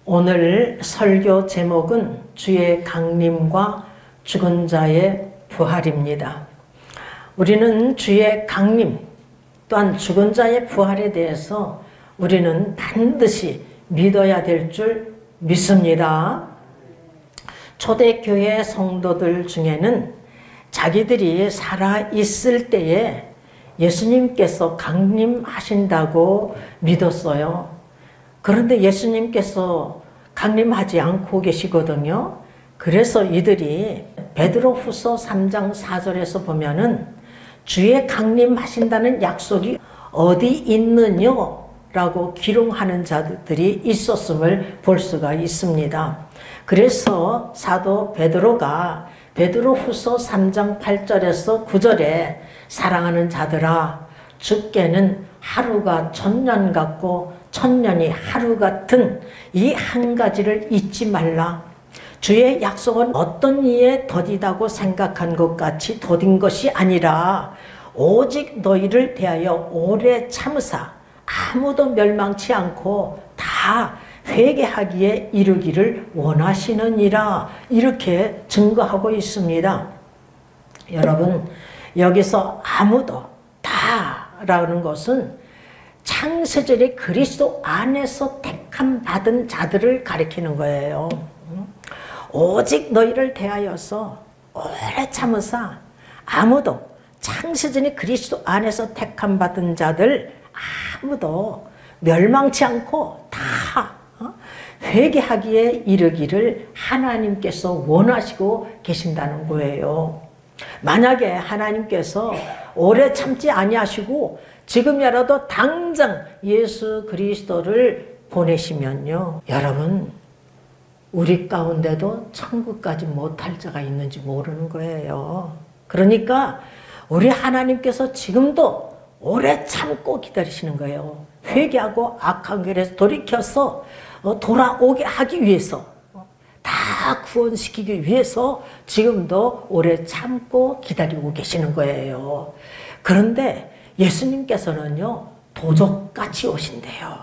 오늘 설교 제목은 주의 강림과 죽은 자의 부활입니다. 우리는 주의 강림 또한 죽은 자의 부활에 대해서 우리는 반드시 믿어야 될 줄 믿습니다. 초대교회 성도들 중에는 자기들이 살아있을 때에 예수님께서 강림하신다고 믿었어요. 그런데 예수님께서 강림하지 않고 계시거든요. 그래서 이들이 베드로후서 3장 4절에서 보면은 주의 강림하신다는 약속이 어디 있느냐 라고 기롱하는 자들이 있었음을 볼 수가 있습니다. 그래서 사도 베드로가 베드로후서 3장 8절에서 9절에 사랑하는 자들아 주께는 하루가 천년 같고 천년이 하루 같은 이 한 가지를 잊지 말라. 주의 약속은 어떤 이에 더디다고 생각한 것 같이 더딘 것이 아니라 오직 너희를 대하여 오래 참으사 아무도 멸망치 않고 다 회개하기에 이르기를 원하시느니라. 이렇게 증거하고 있습니다. 여러분, 여기서 아무도 다라는 것은 창세전에 그리스도 안에서 택함 받은 자들을 가리키는 거예요. 오직 너희를 대하여서 오래 참으사 아무도 창세전에 그리스도 안에서 택함 받은 자들 아무도 멸망치 않고 다 회개하기에 이르기를 하나님께서 원하시고 계신다는 거예요. 만약에 하나님께서 오래 참지 아니하시고 지금이라도 당장 예수 그리스도를 보내시면요, 여러분 우리 가운데도 천국 가지 못할 자가 있는지 모르는 거예요. 그러니까 우리 하나님께서 지금도 오래 참고 기다리시는 거예요. 회개하고 악한 길에서 돌이켜서 돌아오게 하기 위해서, 다 구원시키기 위해서 지금도 오래 참고 기다리고 계시는 거예요. 그런데 예수님께서는요, 도적같이 오신대요.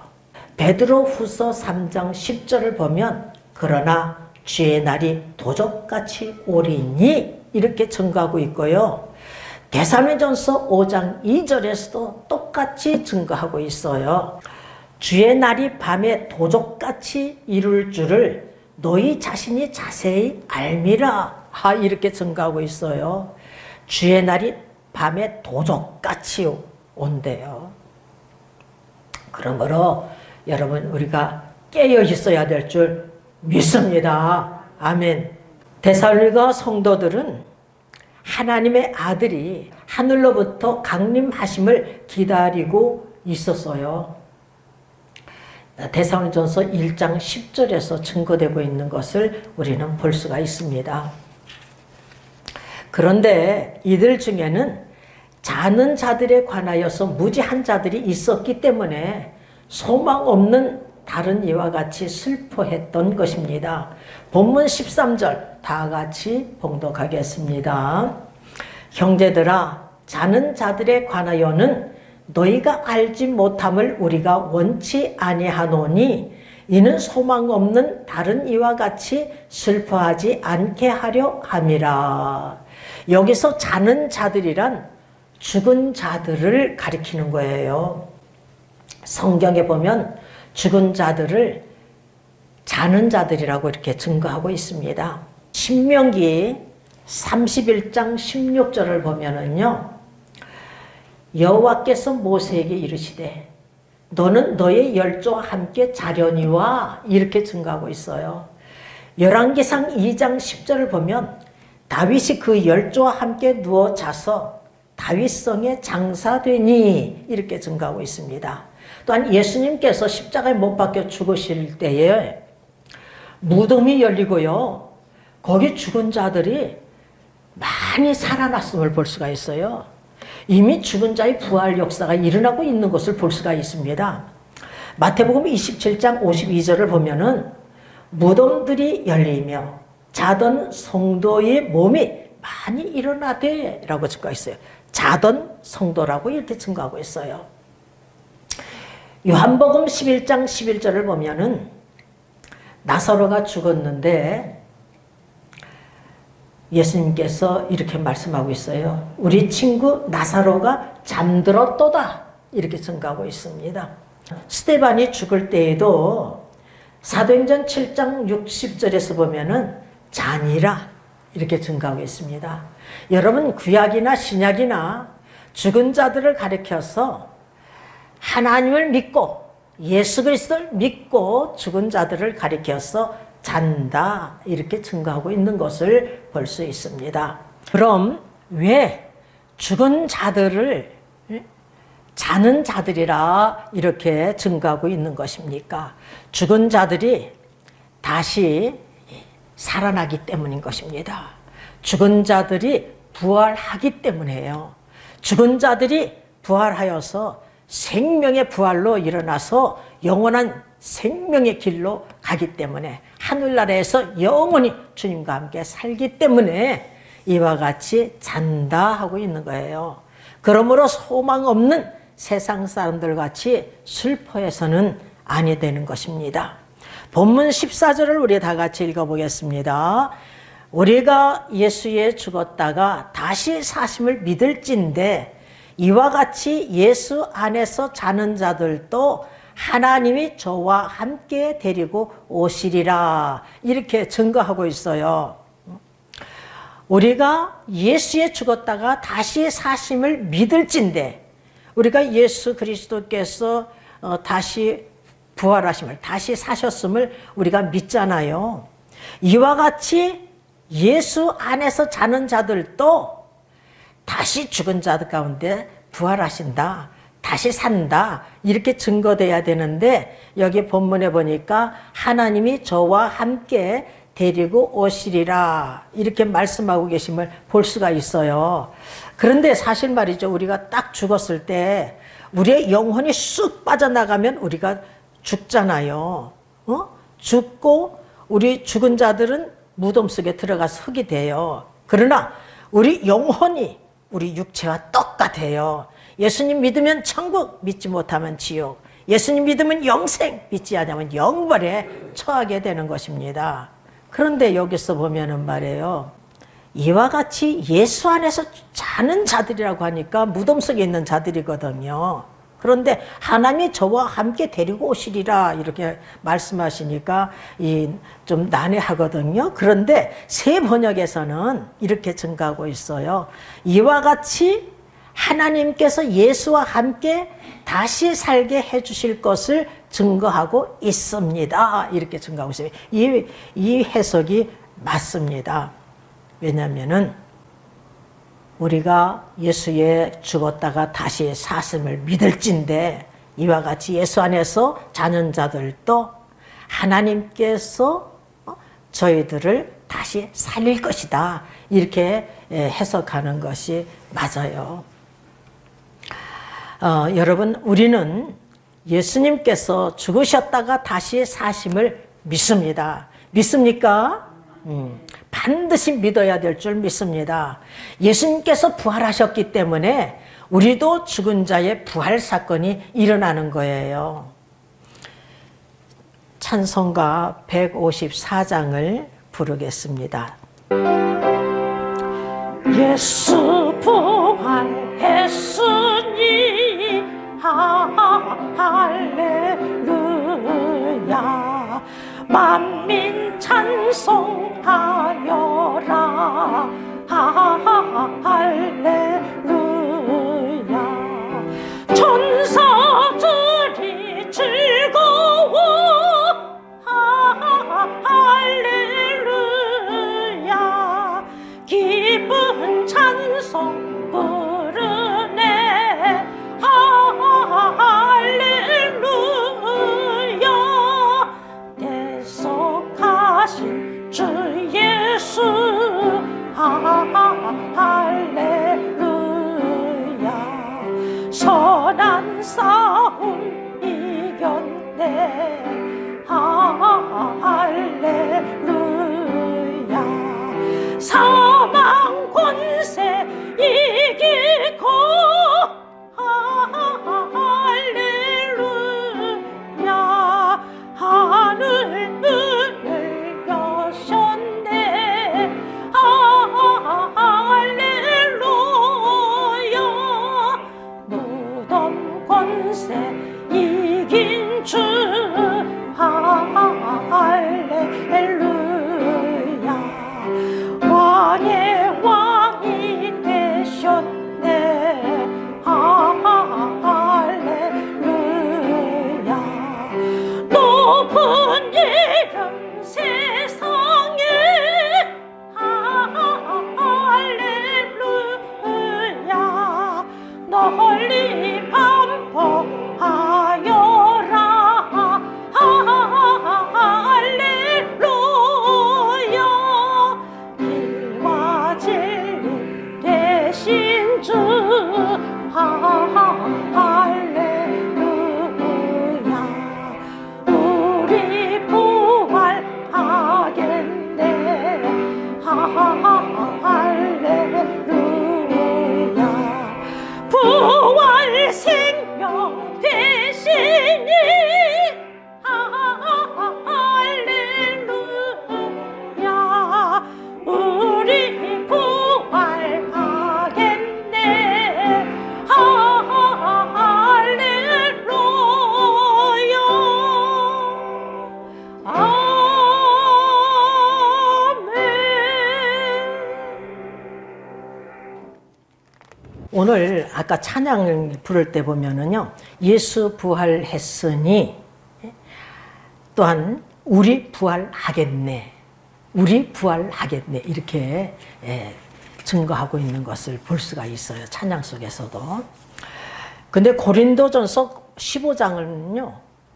베드로후서 3장 10절을 보면 그러나 주의 날이 도적같이 오리니 이렇게 증거하고 있고요. 데살로니가전서 5장 2절에서도 똑같이 증거하고 있어요. 주의 날이 밤에 도적같이 이룰 줄을 너희 자신이 자세히 알미라. 이렇게 증거하고 있어요. 주의 날이 밤에 도적같이 온대요. 그러므로 여러분 우리가 깨어 있어야 될 줄 믿습니다. 아멘. 데살로니가 성도들은 하나님의 아들이 하늘로부터 강림하심을 기다리고 있었어요. 데살로니가전서 1장 10절에서 증거되고 있는 것을 우리는 볼 수가 있습니다. 그런데 이들 중에는 자는 자들에 관하여서 무지한 자들이 있었기 때문에 소망 없는 다른 이와 같이 슬퍼했던 것입니다. 본문 13절 다 같이 봉독하겠습니다. 형제들아, 자는 자들에 관하여는 너희가 알지 못함을 우리가 원치 아니하노니 이는 소망 없는 다른 이와 같이 슬퍼하지 않게 하려 함이라. 여기서 자는 자들이란 죽은 자들을 가리키는 거예요. 성경에 보면 죽은 자들을 자는 자들이라고 이렇게 증거하고 있습니다. 신명기 31장 16절을 보면은요, 여호와께서 모세에게 이르시되 너는 너의 열조와 함께 자려니와 이렇게 증거하고 있어요. 열왕기상 2장 10절을 보면 다윗이 그 열조와 함께 누워 자서 다윗성에 장사되니 이렇게 증거하고 있습니다. 또한 예수님께서 십자가에 못 박혀 죽으실 때에 무덤이 열리고요, 거기 죽은 자들이 많이 살아났음을 볼 수가 있어요. 이미 죽은 자의 부활 역사가 일어나고 있는 것을 볼 수가 있습니다. 마태복음 27장 52절을 보면은 무덤들이 열리며 자던 성도의 몸이 많이 일어나되 라고 증거하고 있어요. 자던 성도라고 이렇게 증거하고 있어요. 요한복음 11장 11절을 보면은 나사로가 죽었는데 예수님께서 이렇게 말씀하고 있어요. 우리 친구 나사로가 잠들었도다 이렇게 증가하고 있습니다. 스데반이 죽을 때에도 사도행전 7장 60절에서 보면은 자니라 이렇게 증가하고 있습니다. 여러분 구약이나 신약이나 죽은 자들을 가리켜서 하나님을 믿고 예수 그리스도를 믿고 죽은 자들을 가리켜서 잔다 이렇게 증거하고 있는 것을 볼 수 있습니다. 그럼 왜 죽은 자들을 자는 자들이라 이렇게 증거하고 있는 것입니까? 죽은 자들이 다시 살아나기 때문인 것입니다. 죽은 자들이 부활하기 때문이에요. 죽은 자들이 부활하여서 생명의 부활로 일어나서 영원한 생명의 길로 가기 때문에 하늘나라에서 영원히 주님과 함께 살기 때문에 이와 같이 잔다 하고 있는 거예요. 그러므로 소망 없는 세상 사람들 같이 슬퍼해서는 아니 되는 것입니다. 본문 14절을 우리 다 같이 읽어보겠습니다. 우리가 예수에 죽었다가 다시 사심을 믿을진데 이와 같이 예수 안에서 자는 자들도 하나님이 저와 함께 데리고 오시리라 이렇게 증거하고 있어요. 우리가 예수에 죽었다가 다시 사심을 믿을진데 우리가 예수 그리스도께서 다시 부활하심을 다시 사셨음을 우리가 믿잖아요. 이와 같이 예수 안에서 자는 자들도 다시 죽은 자들 가운데 부활하신다, 다시 산다 이렇게 증거돼야 되는데 여기 본문에 보니까 하나님이 저와 함께 데리고 오시리라 이렇게 말씀하고 계심을 볼 수가 있어요. 그런데 사실 말이죠, 우리가 딱 죽었을 때 우리의 영혼이 쑥 빠져나가면 우리가 죽잖아요. 죽고 우리 죽은 자들은 무덤 속에 들어가서 흙이 돼요. 그러나 우리 영혼이 우리 육체와 똑같아요. 예수님 믿으면 천국, 믿지 못하면 지옥. 예수님 믿으면 영생, 믿지 않으면 영벌에 처하게 되는 것입니다. 그런데 여기서 보면은 말이에요, 이와 같이 예수 안에서 자는 자들이라고 하니까 무덤 속에 있는 자들이거든요. 그런데 하나님이 저와 함께 데리고 오시리라 이렇게 말씀하시니까 좀 난해하거든요. 그런데 새 번역에서는 이렇게 증가하고 있어요. 이와 같이 하나님께서 예수와 함께 다시 살게 해주실 것을 증거하고 있습니다. 이렇게 증거하고 있습니다. 이 해석이 맞습니다. 왜냐하면은 우리가 예수에 죽었다가 다시 사심을 믿을진데 이와 같이 예수 안에서 자는 자들도 하나님께서 저희들을 다시 살릴 것이다 이렇게 해석하는 것이 맞아요. 여러분 우리는 예수님께서 죽으셨다가 다시 사심을 믿습니다. 믿습니까? 반드시 믿어야 될 줄 믿습니다. 예수님께서 부활하셨기 때문에 우리도 죽은 자의 부활 사건이 일어나는 거예요. 찬송가 154장을 부르겠습니다. 예수 부활했으니 할렐루야 만민 찬송하여라 할렐루야 천사들이 즐거워 할렐루야 기쁜 찬송 부르네 할렐루야 대속하신 주 예수 할렐루야 선한 싸움 이겼네 할렐루야 사망 권세 이기고 할렐루야 하늘 문 권세 이긴 주 할렐루야. 왕의 왕이 되셨네. 할렐루야. 높은 이름 세상에 할렐루야. 널리 반포하여라. 할렐루야. 길과 진리 되신 주 할렐루야. 우리 부활하겠네. 할렐루야. 부활 생명 되시니 할렐루야. 우리 부활하겠네. 할렐루야. 아멘. 오늘 아까 찬양 부를 때 보면은요, 예수 부활했으니 또한 우리 부활하겠네, 우리 부활하겠네, 이렇게 증거하고 있는 것을 볼 수가 있어요, 찬양 속에서도. 근데 고린도전서 15장은요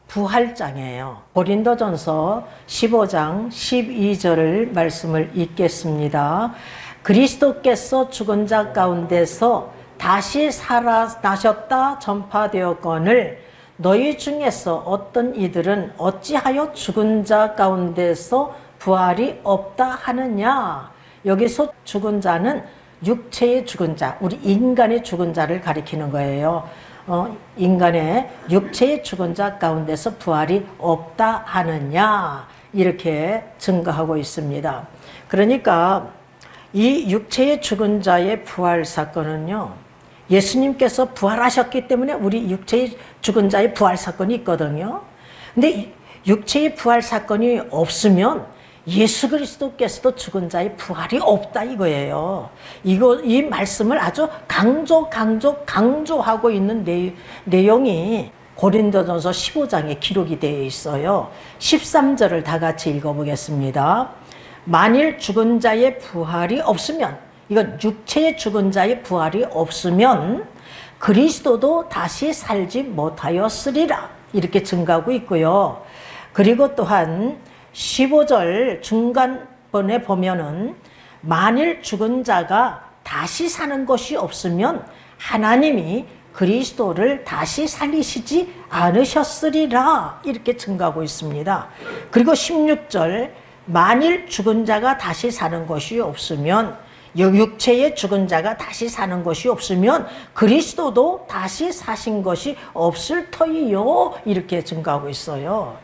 부활장이에요. 고린도전서 15장 12절 말씀을 읽겠습니다. 그리스도께서 죽은 자 가운데서 다시 살아나셨다 전파되었거늘 너희 중에서 어떤 이들은 어찌하여 죽은 자 가운데서 부활이 없다 하느냐. 여기서 죽은 자는 육체의 죽은 자, 우리 인간의 죽은 자를 가리키는 거예요. 인간의 육체의 죽은 자 가운데서 부활이 없다 하느냐, 이렇게 증거하고 있습니다. 그러니까 이 육체의 죽은 자의 부활 사건은요, 예수님께서 부활하셨기 때문에 우리 육체의 죽은 자의 부활 사건이 있거든요. 근데 육체의 부활 사건이 없으면 예수 그리스도께서도 죽은 자의 부활이 없다 이거예요. 이 말씀을 아주 강조하고 있는 내용이 고린도전서 15장에 기록이 되어 있어요. 13절을 다 같이 읽어보겠습니다. 만일 죽은 자의 부활이 없으면, 이건 육체의 죽은 자의 부활이 없으면 그리스도도 다시 살지 못하였으리라, 이렇게 증가하고 있고요. 그리고 또한 15절 중간번에 보면은 만일 죽은 자가 다시 사는 것이 없으면 하나님이 그리스도를 다시 살리시지 않으셨으리라, 이렇게 증가하고 있습니다. 그리고 16절 만일 죽은 자가 다시 사는 것이 없으면, 육체의 죽은 자가 다시 사는 것이 없으면 그리스도도 다시 사신 것이 없을 터이요, 이렇게 증가하고 있어요.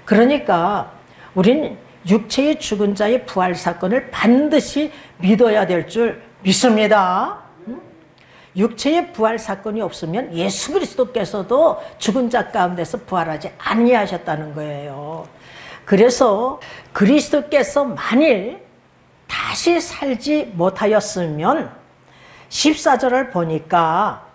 그러니까 우리는 육체의 죽은 자의 부활 사건을 반드시 믿어야 될 줄 믿습니다. 육체의 부활 사건이 없으면 예수 그리스도께서도 죽은 자 가운데서 부활하지 아니하셨다는 거예요. 그래서 그리스도께서 만일 다시 살지 못하였으면 14절을 보니까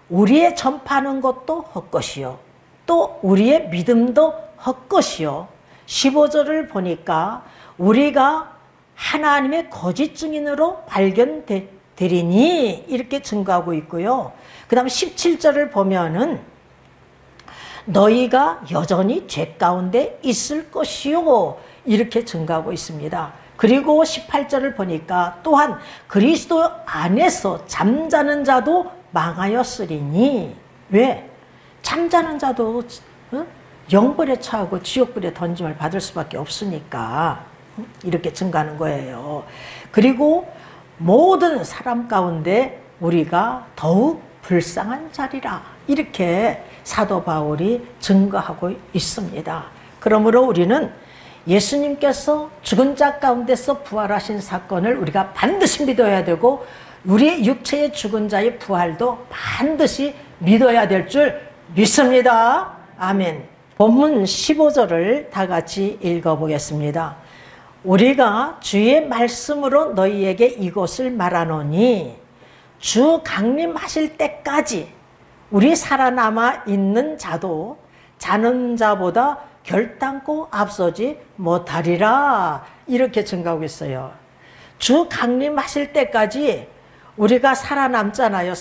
우리의 전파하는 것도 헛것이요, 또 우리의 믿음도 헛것이요, 15절을 보니까 우리가 하나님의 거짓 증인으로 발견되리니, 이렇게 증거하고 있고요. 그 다음 17절을 보면은 너희가 여전히 죄 가운데 있을 것이요, 이렇게 증거하고 있습니다. 그리고 18절을 보니까 또한 그리스도 안에서 잠자는 자도 망하였으리니. 왜? 잠자는 자도 영벌에 처하고 지옥불에 던짐을 받을 수밖에 없으니까 이렇게 증가하는 거예요. 그리고 모든 사람 가운데 우리가 더욱 불쌍한 자리라, 이렇게 사도 바울이 증거하고 있습니다. 그러므로 우리는 예수님께서 죽은 자 가운데서 부활하신 사건을 우리가 반드시 믿어야 되고, 우리 육체의 죽은 자의 부활도 반드시 믿어야 될 줄 믿습니다. 아멘. 본문 15절을 다 같이 읽어보겠습니다. 우리가 주의 말씀으로 너희에게 이것을 말하노니 주 강림하실 때까지 우리 살아남아 있는 자도 자는 자보다 결단코 앞서지 못하리라. 이렇게 증가하고 있어요. 주 강림하실 때까지 우리가 살아남잖아요.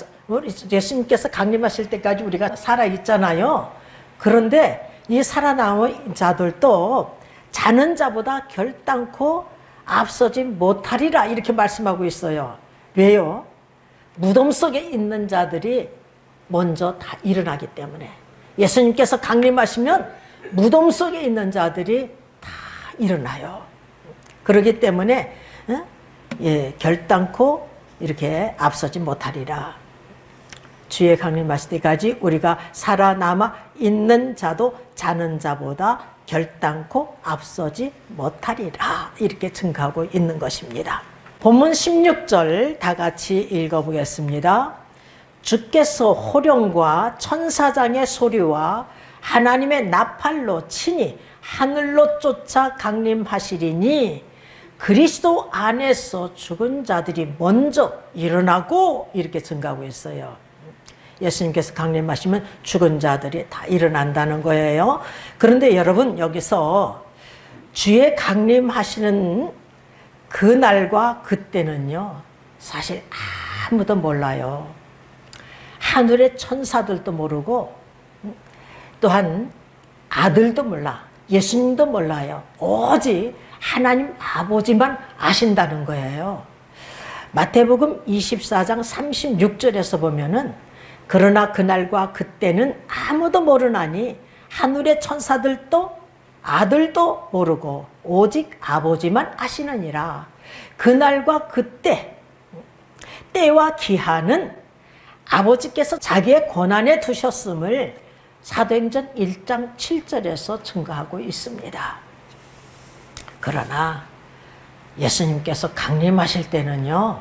예수님께서 강림하실 때까지 우리가 살아있잖아요. 그런데 이 살아남은 자들도 자는 자보다 결단코 앞서지 못하리라. 이렇게 말씀하고 있어요. 왜요? 무덤 속에 있는 자들이 먼저 다 일어나기 때문에. 예수님께서 강림하시면 무덤 속에 있는 자들이 다 일어나요. 그렇기 때문에 결단코 이렇게 앞서지 못하리라. 주의 강림하실 때까지 우리가 살아남아 있는 자도 자는 자보다 결단코 앞서지 못하리라. 이렇게 증가하고 있는 것입니다. 본문 16절 다 같이 읽어보겠습니다. 주께서 호령과 천사장의 소리와 하나님의 나팔로 친히 하늘로 쫓아 강림하시리니 그리스도 안에서 죽은 자들이 먼저 일어나고. 이렇게 증가하고 있어요. 예수님께서 강림하시면 죽은 자들이 다 일어난다는 거예요. 그런데 여러분, 여기서 주의 강림하시는 그날과 그때는요, 사실 아무도 몰라요. 하늘의 천사들도 모르고 또한 아들도 몰라, 예수님도 몰라요. 오직 하나님 아버지만 아신다는 거예요. 마태복음 24장 36절에서 보면은 그러나 그날과 그때는 아무도 모르나니 하늘의 천사들도 아들도 모르고 오직 아버지만 아시느니라. 그날과 그때, 때와 기한은 아버지께서 자기의 권한에 두셨음을 사도행전 1장 7절에서 증거하고 있습니다. 그러나 예수님께서 강림하실 때는요,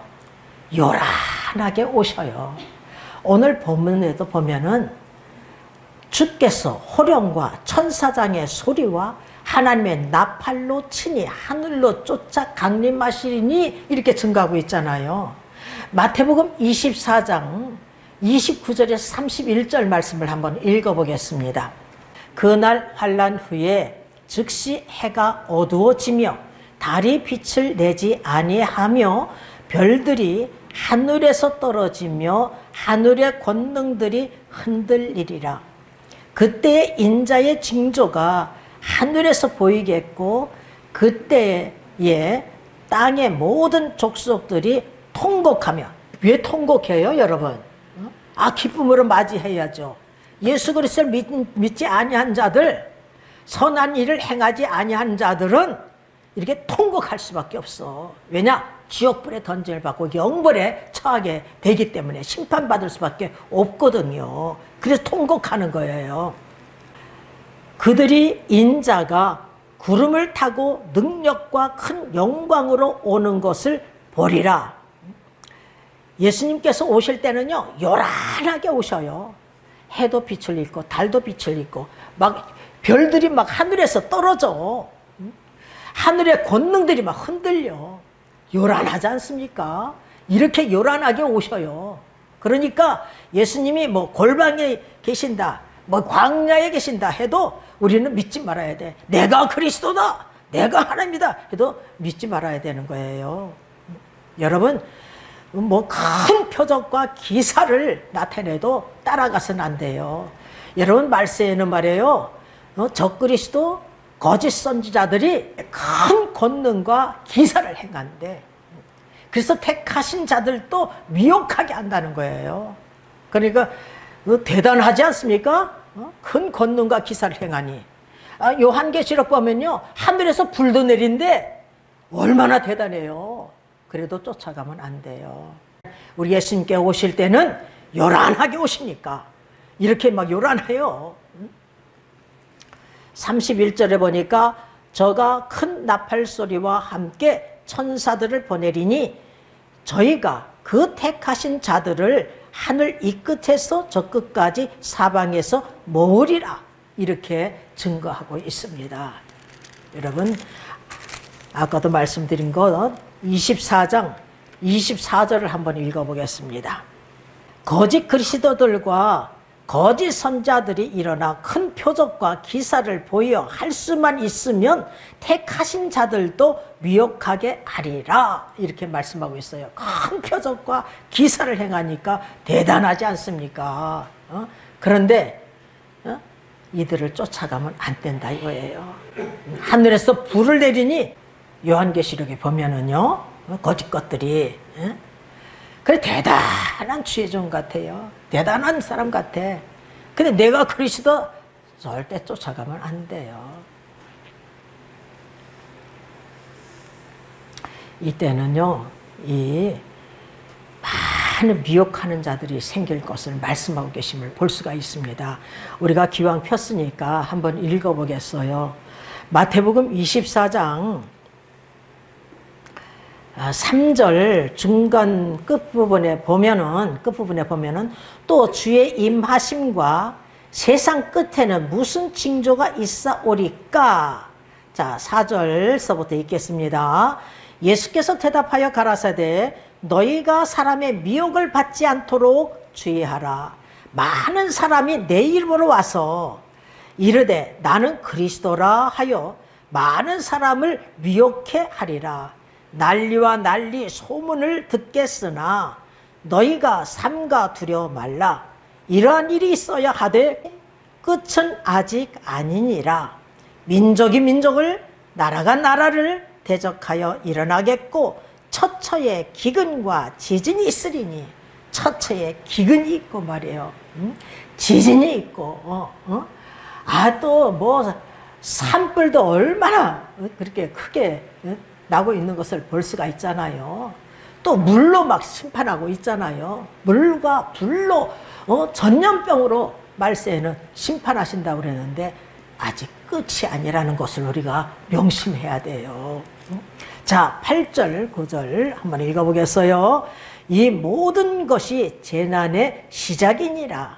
요란하게 오셔요. 오늘 본문에도 보면은 주께서 호령과 천사장의 소리와 하나님의 나팔로 친히 하늘로 쫓아 강림하시리니 이렇게 증거하고 있잖아요. 마태복음 24장 29절에서 31절 말씀을 한번 읽어보겠습니다. 그날 환란 후에 즉시 해가 어두워지며 달이 빛을 내지 아니하며 별들이 하늘에서 떨어지며 하늘의 권능들이 흔들리리라. 그때의 인자의 징조가 하늘에서 보이겠고 그때에 땅의 모든 족속들이 통곡하며. 왜 통곡해요, 여러분? 기쁨으로 맞이해야죠. 예수 그리스도를 믿지 아니한 자들, 선한 일을 행하지 아니한 자들은 이렇게 통곡할 수밖에 없어. 왜냐? 지옥불에 던짐을 받고 영벌에 처하게 되기 때문에 심판받을 수밖에 없거든요. 그래서 통곡하는 거예요. 그들이 인자가 구름을 타고 능력과 큰 영광으로 오는 것을 보리라. 예수님께서 오실 때는요, 요란하게 오셔요. 해도 빛을 잃고 달도 빛을 잃고 막 별들이 막 하늘에서 떨어져. 하늘의 권능들이 막 흔들려. 요란하지 않습니까? 이렇게 요란하게 오셔요. 그러니까 예수님이 뭐 골방에 계신다, 뭐 광야에 계신다 해도 우리는 믿지 말아야 돼. 내가 그리스도다, 내가 하나님이다 해도 믿지 말아야 되는 거예요. 여러분, 뭐 큰 표적과 기사를 나타내도 따라가서는 안 돼요. 여러분, 말세에는 말이에요, 적그리스도 거짓 선지자들이 큰 권능과 기사를 행한대. 그래서 택하신 자들도 미혹하게 한다는 거예요. 그러니까 대단하지 않습니까? 큰 권능과 기사를 행하니. 요한계시록 보면요, 하늘에서 불도 내린데 얼마나 대단해요. 그래도 쫓아가면 안 돼요. 우리 예수님께 오실 때는 요란하게 오시니까 이렇게 막 요란해요. 31절에 보니까 저가 큰 나팔 소리와 함께 천사들을 보내리니 저희가 그 택하신 자들을 하늘 이 끝에서 저 끝까지 사방에서 모으리라. 이렇게 증거하고 있습니다. 여러분, 아까도 말씀드린 것 24장 24절을 한번 읽어보겠습니다. 거짓 그리스도들과 거짓 선자들이 일어나 큰 표적과 기사를 보여 할 수만 있으면 택하신 자들도 미혹하게 하리라. 이렇게 말씀하고 있어요. 큰 표적과 기사를 행하니까 대단하지 않습니까? 그런데 이들을 쫓아가면 안 된다 이거예요. 하늘에서 불을 내리니 요한계시록에 보면은요, 거짓 것들이 그래 대단한 주의종 같아요. 대단한 사람 같아. 근데 내가 그리스도 절대 쫓아가면 안 돼요. 이때는요, 이 많은 미혹하는 자들이 생길 것을 말씀하고 계심을 볼 수가 있습니다. 우리가 기왕 폈으니까 한번 읽어보겠어요. 마태복음 24장 3절 중간 끝부분에 보면은 또 주의 임하심과 세상 끝에는 무슨 징조가 있사오리까? 자, 4절서부터 읽겠습니다. 예수께서 대답하여 가라사대 너희가 사람의 미혹을 받지 않도록 주의하라. 많은 사람이 내 이름으로 와서 이르되 나는 그리스도라 하여 많은 사람을 미혹해 하리라. 난리와 난리 소문을 듣겠으나 너희가 삼가 두려워 말라. 이러한 일이 있어야 하되 끝은 아직 아니니라. 민족이 민족을 나라가 나라를 대적하여 일어나겠고 처처에 기근과 지진이 있으리니. 처처에 기근이 있고 말이에요. 지진이 있고 또 뭐 산불도 얼마나 그렇게 크게 나고 있는 것을 볼 수가 있잖아요. 또 물로 막 심판하고 있잖아요. 물과 불로 전염병으로 말세에는 심판하신다고 그랬는데 아직 끝이 아니라는 것을 우리가 명심해야 돼요. 자, 8절 9절 한번 읽어보겠어요. 이 모든 것이 재난의 시작이니라.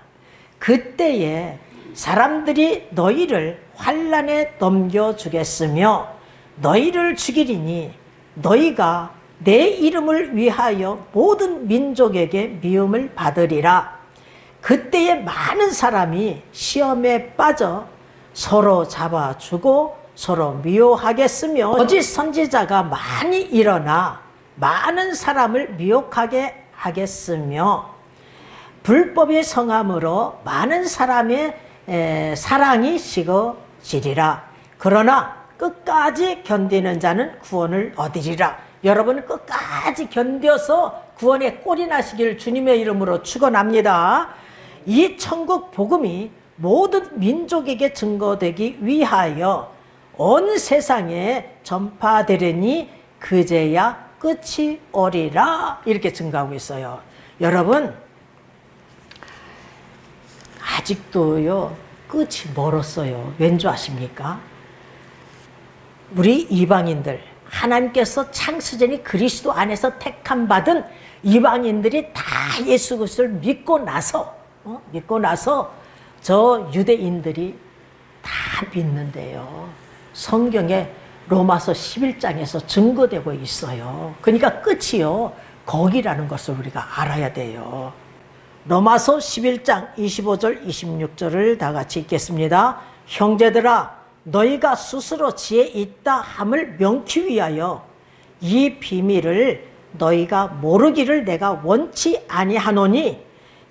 그때에 사람들이 너희를 환난에 넘겨주겠으며 너희를 죽이리니 너희가 내 이름을 위하여 모든 민족에게 미움을 받으리라. 그때에 많은 사람이 시험에 빠져 서로 잡아주고 서로 미워하겠으며 거짓 선지자가 많이 일어나 많은 사람을 미혹하게 하겠으며 불법의 성함으로 많은 사람의 사랑이 식어지리라. 그러나 끝까지 견디는 자는 구원을 얻으리라. 여러분 끝까지 견뎌서 구원의 꼴이 나시길 주님의 이름으로 축원합니다. 이 천국 복음이 모든 민족에게 증거되기 위하여 온 세상에 전파되려니 그제야 끝이 오리라. 이렇게 증거하고 있어요. 여러분 아직도요 끝이 멀었어요. 왠지 아십니까? 우리 이방인들, 하나님께서 창세전에 그리스도 안에서 택함 받은 이방인들이 다 예수 그리스도를 믿고 나서 저 유대인들이 다 믿는데요. 성경에 로마서 11장에서 증거되고 있어요. 그러니까 끝이요 거기라는 것을 우리가 알아야 돼요. 로마서 11장 25절 26절을 다 같이 읽겠습니다. 형제들아 너희가 스스로 지혜 있다 함을 명키 위하여 이 비밀을 너희가 모르기를 내가 원치 아니하노니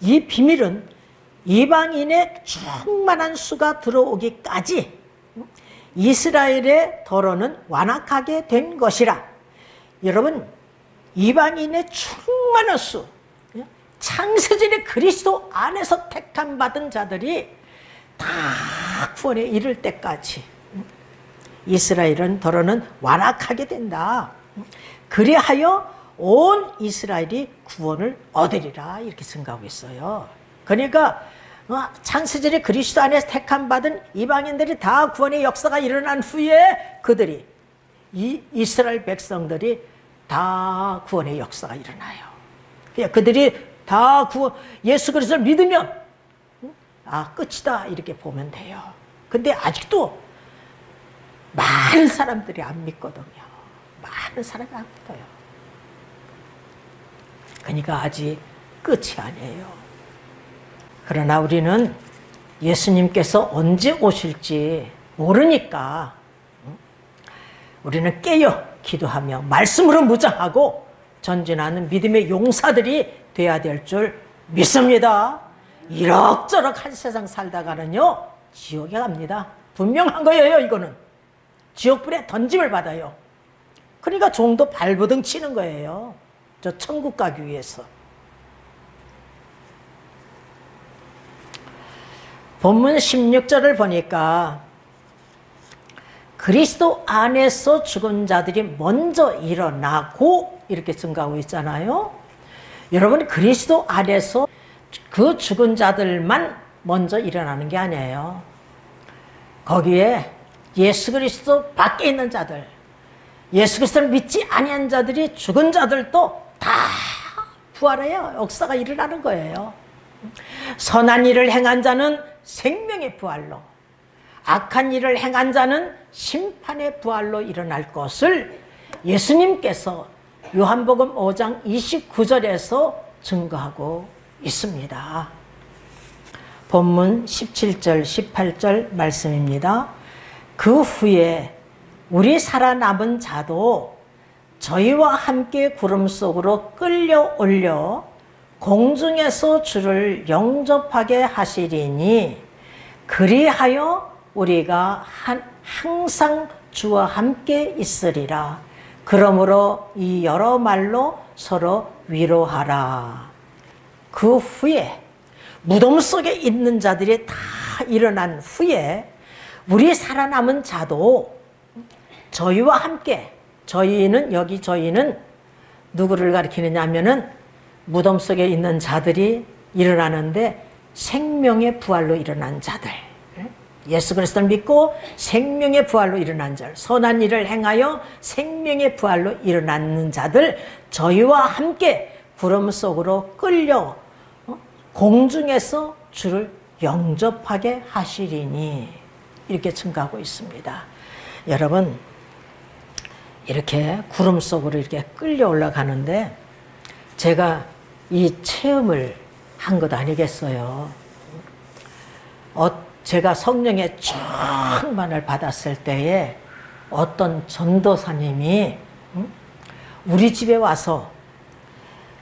이 비밀은 이방인의 충만한 수가 들어오기까지 이스라엘의 더러는 완악하게 된 것이라. 여러분 이방인의 충만한 수, 창세전에 그리스도 안에서 택함 받은 자들이 다 구원에 이를 때까지 이스라엘은 더러는 완악하게 된다. 그리하여 온 이스라엘이 구원을 얻으리라. 이렇게 증거하고 있어요. 그러니까 창세전에 그리스도 안에서 택함 받은 이방인들이 다 구원의 역사가 일어난 후에 그들이 이 이스라엘 백성들이 다 구원의 역사가 일어나요. 그들이 다 예수 그리스도를 믿으면 끝이다 이렇게 보면 돼요. 근데 아직도 많은 사람들이 안 믿거든요. 많은 사람이 안 믿어요. 그러니까 아직 끝이 아니에요. 그러나 우리는 예수님께서 언제 오실지 모르니까 우리는 깨어 기도하며 말씀으로 무장하고 전진하는 믿음의 용사들이 돼야 될 줄 믿습니다. 이럭저럭 한 세상 살다가는요 지옥에 갑니다. 분명한 거예요. 이거는 지옥불에 던짐을 받아요. 그러니까 종도 발버둥 치는 거예요. 저 천국 가기 위해서. 본문 16절을 보니까 그리스도 안에서 죽은 자들이 먼저 일어나고 이렇게 증가하고 있잖아요. 여러분, 그리스도 안에서 그 죽은 자들만 먼저 일어나는 게 아니에요. 거기에 예수 그리스도 밖에 있는 자들, 예수 그리스도를 믿지 아니한 자들이, 죽은 자들도 다 부활해요. 역사가 일어나는 거예요. 선한 일을 행한 자는 생명의 부활로, 악한 일을 행한 자는 심판의 부활로 일어날 것을 예수님께서 요한복음 5장 29절에서 증거하고 있습니다. 본문 17절 18절 말씀입니다. 그 후에 우리 살아남은 자도 저희와 함께 구름 속으로 끌려올려 공중에서 주를 영접하게 하시리니 그리하여 우리가 항상 주와 함께 있으리라. 그러므로 이 여러 말로 서로 위로하라. 그 후에 무덤 속에 있는 자들이 다 일어난 후에 우리 살아남은 자도 저희와 함께, 저희는 누구를 가리키느냐 하면은 무덤 속에 있는 자들이 일어나는데 생명의 부활로 일어난 자들, 예수 그리스도를 믿고 생명의 부활로 일어난 자들, 선한 일을 행하여 생명의 부활로 일어나는 자들, 저희와 함께 구름 속으로 끌려 공중에서 주를 영접하게 하시리니 이렇게 증가하고 있습니다. 여러분, 이렇게 구름 속으로 이렇게 끌려 올라가는데 제가 이 체험을 한 것 아니겠어요. 제가 성령의 충만을 받았을 때에 어떤 전도사님이 우리 집에 와서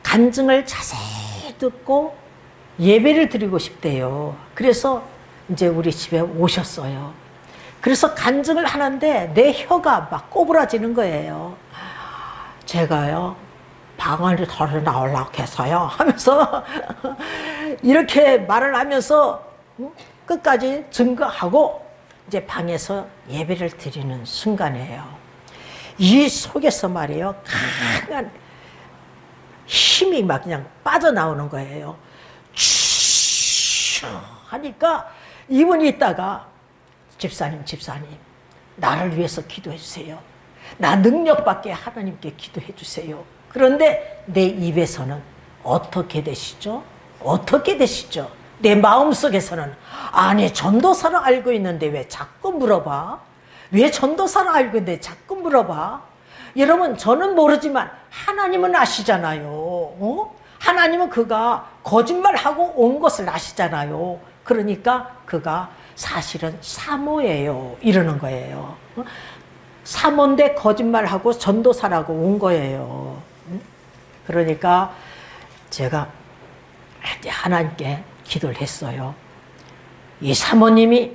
간증을 자세히 듣고 예배를 드리고 싶대요. 그래서 이제 우리 집에 오셨어요. 그래서 간증을 하는데 내 혀가 막 꼬부라지는 거예요. 제가요, 방 안에 덜어 나오려고 해서요 하면서 이렇게 말을 하면서 끝까지 증거하고 이제 방에서 예배를 드리는 순간이에요. 이 속에서 말이에요, 강한 힘이 막 그냥 빠져나오는 거예요. 슈 하니까 이분이 있다가 집사님 나를 위해서 기도해 주세요. 나 능력받게 하나님께 기도해 주세요. 그런데 내 입에서는 어떻게 되시죠? 어떻게 되시죠? 내 마음속에서는 아니 전도사를 알고 있는데 왜 자꾸 물어봐? 왜 전도사를 알고 있는데 자꾸 물어봐? 여러분, 저는 모르지만 하나님은 아시잖아요. 하나님은 그가 거짓말하고 온 것을 아시잖아요. 그러니까 그가 사실은 사모예요 이러는 거예요. 사모인데 거짓말하고 전도사라고 온 거예요. 그러니까 제가 하나님께 기도를 했어요. 이 사모님이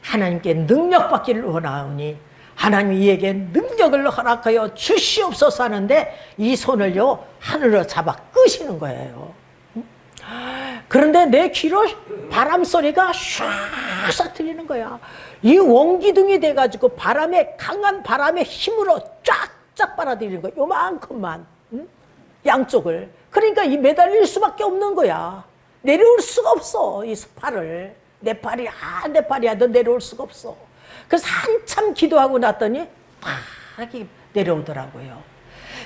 하나님께 능력받기를 원하오니 하나님이 이에게 능력을 허락하여 주시옵소서 하는데 이 손을요 하늘로 잡아 끄시는 거예요. 그런데 내 귀로 바람 소리가 샤 들리는 거야. 이 원기둥이 돼가지고 강한 바람의 힘으로 쫙쫙 빨아들이는 거야. 요만큼만, 양쪽을. 그러니까 이 매달릴 수밖에 없는 거야. 내려올 수가 없어, 이 팔을. 내 팔이야, 너 내려올 수가 없어. 그래서 한참 기도하고 났더니 팍 내려오더라고요.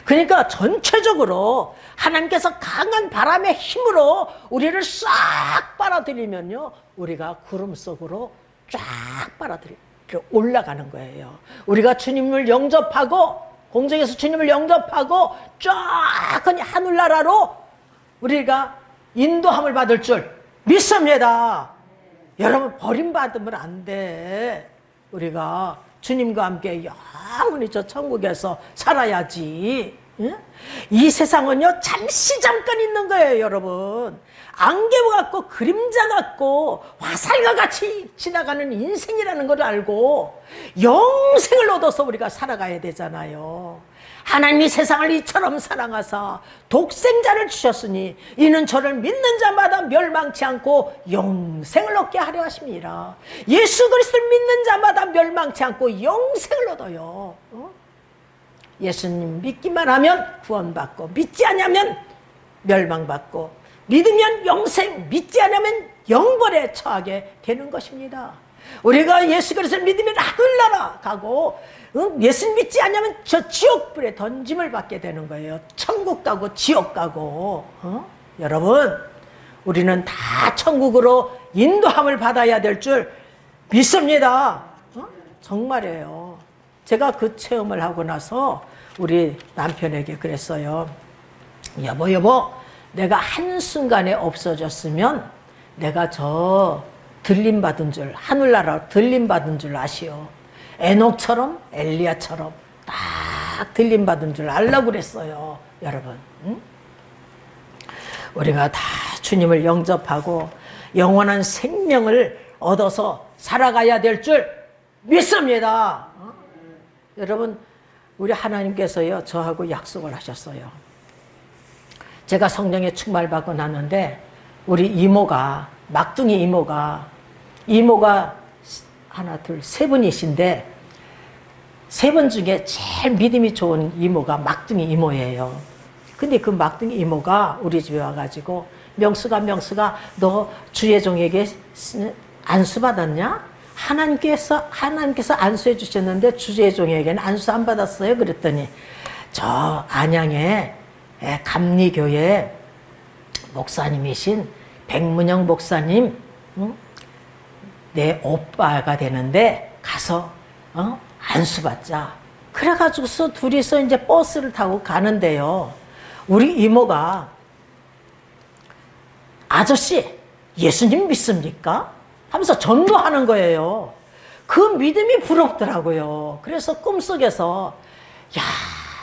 그러니까 전체적으로 하나님께서 강한 바람의 힘으로 우리를 싹 빨아들이면요, 우리가 구름 속으로 쫙 빨아들여 올라가는 거예요. 우리가 주님을 영접하고, 공중에서 주님을 영접하고 쫙 하늘나라로 우리가 인도함을 받을 줄 믿습니다. 여러분, 버림받으면 안 돼. 우리가 주님과 함께 영원히 저 천국에서 살아야지. 응? 이 세상은요, 잠깐 있는 거예요, 여러분. 안개와 같고 그림자 같고 화살과 같이 지나가는 인생이라는 걸 알고 영생을 얻어서 우리가 살아가야 되잖아요. 하나님이 세상을 이처럼 사랑하사 독생자를 주셨으니 이는 저를 믿는 자마다 멸망치 않고 영생을 얻게 하려 하심이라. 예수 그리스도를 믿는 자마다 멸망치 않고 영생을 얻어요. 예수님 믿기만 하면 구원받고, 믿지 않으면 멸망받고, 믿으면 영생, 믿지 않으면 영벌에 처하게 되는 것입니다. 우리가 예수 그리스도를 믿으면 하늘나라 가고, 예수 믿지 않으면 저 지옥불에 던짐을 받게 되는 거예요. 천국 가고 지옥 가고. 여러분, 우리는 다 천국으로 인도함을 받아야 될 줄 믿습니다. 정말이에요. 제가 그 체험을 하고 나서 우리 남편에게 그랬어요. 여보, 내가 한순간에 없어졌으면 내가 저 들림받은 줄, 하늘나라 들림받은 줄 아시오. 에녹처럼, 엘리야처럼 딱 들림받은 줄 알라고 그랬어요. 여러분, 응? 우리가 다 주님을 영접하고 영원한 생명을 얻어서 살아가야 될 줄 믿습니다. 여러분, 우리 하나님께서요, 저하고 약속을 하셨어요. 제가 성령에 충만받고 났는데 우리 이모가, 막둥이 이모가 하나, 둘, 세 분이신데 세 분 중에 제일 믿음이 좋은 이모가 막둥이 이모예요. 근데 그 막둥이 이모가 우리 집에 와가지고 명수가 너 주의 종에게 안수 받았냐? 하나님께서 안수해 주셨는데 주의 종에게는 안수 안 받았어요. 그랬더니 저 안양에 감리교회 목사님이신 백문영 목사님, 내 오빠가 되는데 가서 안수 받자. 그래가지고서 둘이서 이제 버스를 타고 가는데요, 우리 이모가 아저씨 예수님 믿습니까? 하면서 전도하는 거예요. 그 믿음이 부럽더라고요. 그래서 꿈속에서 야,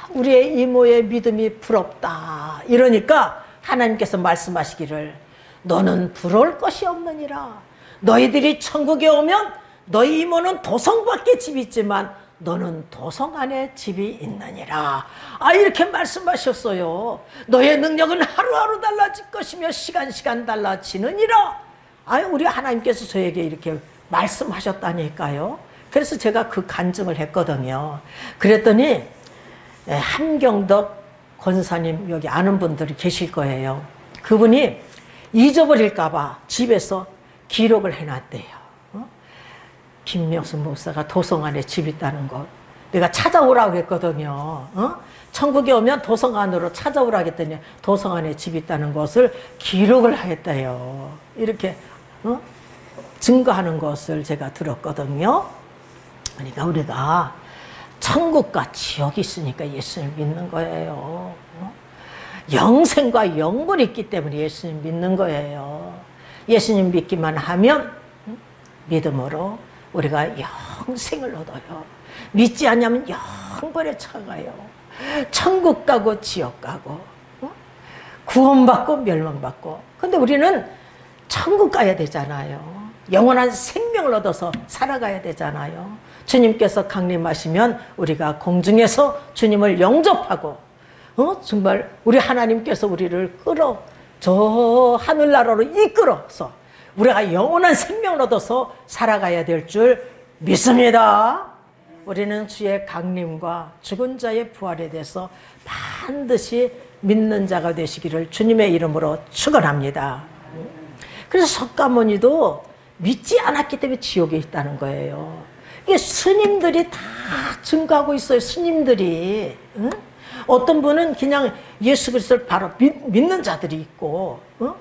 우리의 이모의 믿음이 부럽다 이러니까 하나님께서 말씀하시기를 너는 부러울 것이 없느니라. 너희들이 천국에 오면 너희 이모는 도성 밖에 집이 있지만 너는 도성 안에 집이 있느니라. 이렇게 말씀하셨어요. 너의 능력은 하루하루 달라질 것이며 시간 달라지느니라. 우리 하나님께서 저에게 이렇게 말씀하셨다니까요. 그래서 제가 그 간증을 했거든요. 그랬더니 함경덕 권사님, 여기 아는 분들이 계실 거예요. 그분이 잊어버릴까봐 집에서 기록을 해놨대요. 김명수 목사가 도성 안에 집 있다는 거 내가 찾아오라고 했거든요. 천국에 오면 도성 안으로 찾아오라고 했더니 도성 안에 집 있다는 것을 기록을 하겠다요. 이렇게 증거하는 것을 제가 들었거든요. 그러니까 우리가 천국과 지옥이 있으니까 예수님 믿는 거예요. 영생과 영벌이 있기 때문에 예수님 믿는 거예요. 예수님 믿기만 하면 믿음으로 우리가 영생을 얻어요. 믿지 않으면 영벌에 처가요. 천국 가고 지옥 가고 구원받고 멸망받고. 근데 우리는 천국 가야 되잖아요. 영원한 생명을 얻어서 살아가야 되잖아요. 주님께서 강림하시면 우리가 공중에서 주님을 영접하고 정말 우리 하나님께서 우리를 저 하늘나라로 이끌어서 우리가 영원한 생명을 얻어서 살아가야 될 줄 믿습니다. 우리는 주의 강림과 죽은 자의 부활에 대해서 반드시 믿는 자가 되시기를 주님의 이름으로 축원합니다. 그래서 석가모니도 믿지 않았기 때문에 지옥에 있다는 거예요. 이게 스님들이 다 증거하고 있어요. 스님들이. 어떤 분은 그냥 예수 그리스도를 바로 믿는 자들이 있고,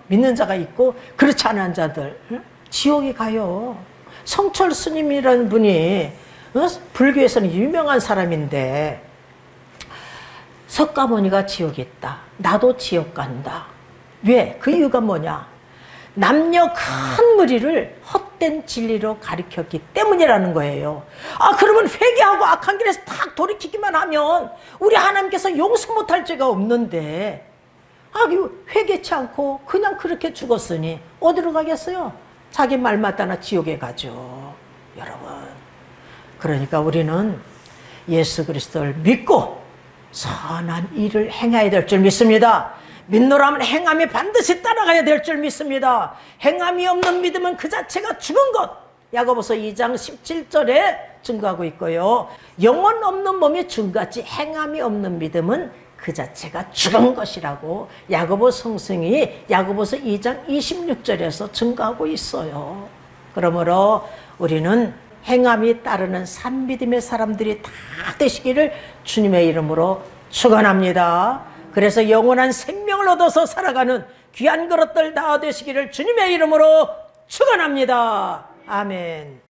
믿는 자가 있고, 그렇지 않은 자들, 지옥에 가요. 성철 스님이라는 분이 불교에서는 유명한 사람인데, 석가모니가 지옥에 있다. 나도 지옥 간다. 왜? 그 이유가 뭐냐? 남녀 큰 무리를 헛된 진리로 가르쳤기 때문이라는 거예요. 아, 그러면 회개하고 악한 길에서 탁 돌이키기만 하면 우리 하나님께서 용서 못할 죄가 없는데, 아, 회개치 않고 그냥 그렇게 죽었으니 어디로 가겠어요? 자기 말 맞다나 지옥에 가죠. 여러분, 그러니까 우리는 예수 그리스도를 믿고 선한 일을 행해야 될 줄 믿습니다. 믿노라면 행함이 반드시 따라가야 될 줄 믿습니다. 행함이 없는 믿음은 그 자체가 죽은 것, 야고보서 2장 17절에 증거하고 있고요. 영혼 없는 몸이 죽은같이 행함이 없는 믿음은 그 자체가 죽은 것이라고 야고보 성승이 야고보서 2장 26절에서 증거하고 있어요. 그러므로 우리는 행함이 따르는 산믿음의 사람들이 다 되시기를 주님의 이름으로 축원합니다. 그래서 영원한 생명을 얻어서 살아가는 귀한 그릇들 다 되시기를 주님의 이름으로 축원합니다. 아멘.